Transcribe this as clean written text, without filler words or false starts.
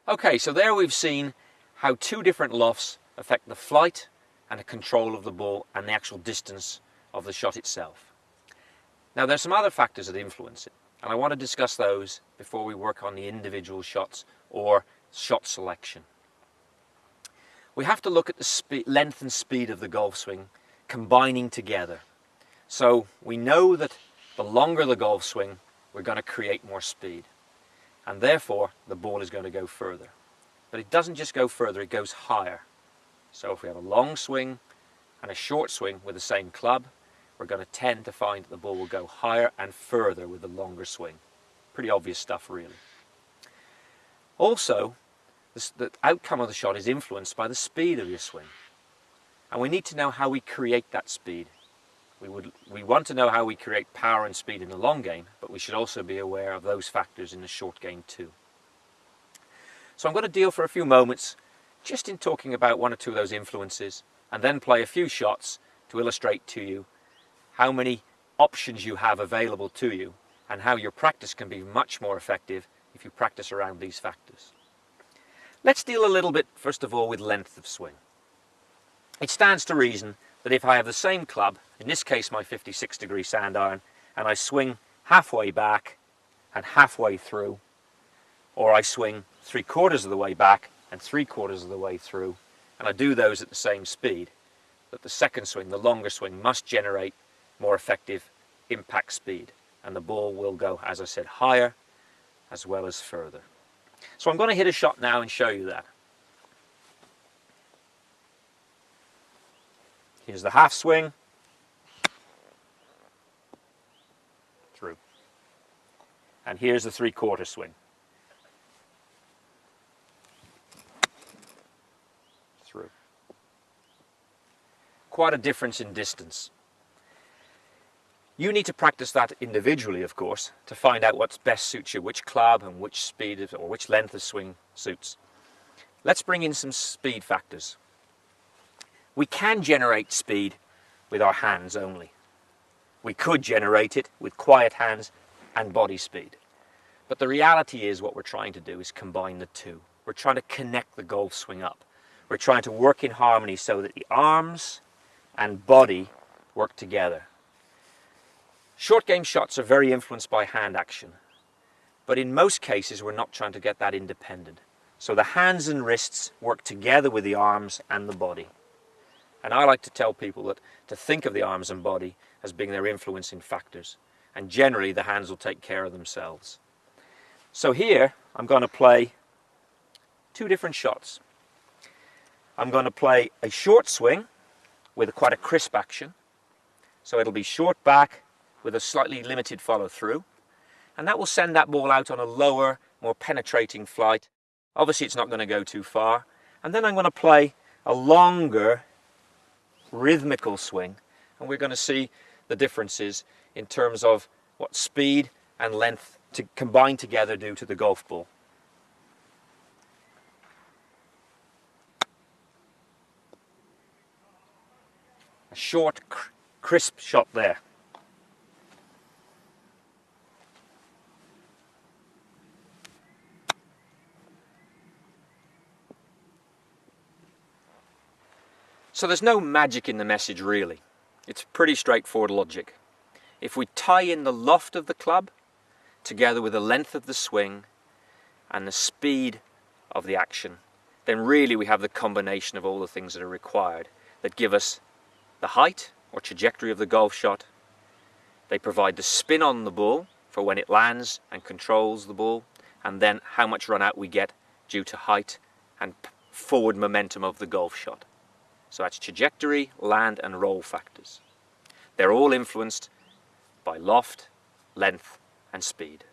Okay, so there we've seen how two different lofts affect the flight and the control of the ball and the actual distance of the shot itself. Now there's some other factors that influence it, and I want to discuss those before we work on the individual shots or shot selection. We have to look at the length and speed of the golf swing combining together. So we know that the longer the golf swing, we're going to create more speed, and therefore the ball is going to go further. But it doesn't just go further, it goes higher. So if we have a long swing and a short swing with the same club, we're going to tend to find that the ball will go higher and further with the longer swing. Pretty obvious stuff, really. Also, the outcome of the shot is influenced by the speed of your swing, and we need to know how we create that speed. We want to know how we create power and speed in the long game, but we should also be aware of those factors in the short game too. So I'm going to deal for a few moments just in talking about one or two of those influences, and then play a few shots to illustrate to you how many options you have available to you and how your practice can be much more effective if you practice around these factors. Let's deal a little bit, first of all, with length of swing. It stands to reason that if I have the same club, in this case my 56-degree sand iron, and I swing halfway back and halfway through, or I swing 3/4 of the way back and 3/4 of the way through, and I do those at the same speed, that the second swing, the longer swing, must generate more effective impact speed, and the ball will go, as I said, higher as well as further. So I'm going to hit a shot now and show you that. Here's the half swing, through, and here's the 3/4 swing, through. Quite a difference in distance. You need to practice that individually, of course, to find out what best suits you, which club and which speed or which length of swing suits. Let's bring in some speed factors. We can generate speed with our hands only. We could generate it with quiet hands and body speed. But the reality is what we're trying to do is combine the two. We're trying to connect the golf swing up. We're trying to work in harmony so that the arms and body work together. Short game shots are very influenced by hand action, but in most cases we're not trying to get that independent. So the hands and wrists work together with the arms and the body. And I like to tell people that to think of the arms and body as being their influencing factors, and generally the hands will take care of themselves. So here I'm going to play two different shots. I'm going to play a short swing with quite a crisp action, so it'll be short back with a slightly limited follow through, and that will send that ball out on a lower, more penetrating flight. Obviously it's not going to go too far. And then I'm going to play a longer rhythmical swing, and we're going to see the differences in terms of what speed and length to combine together do to the golf ball. A short, crisp shot there. So there's no magic in the message really. It's pretty straightforward logic. If we tie in the loft of the club together with the length of the swing and the speed of the action, then really we have the combination of all the things that are required that give us the height or trajectory of the golf shot. They provide the spin on the ball for when it lands and controls the ball, and then how much run out we get due to height and forward momentum of the golf shot. So that's trajectory, land and roll factors. They're all influenced by loft, length and speed.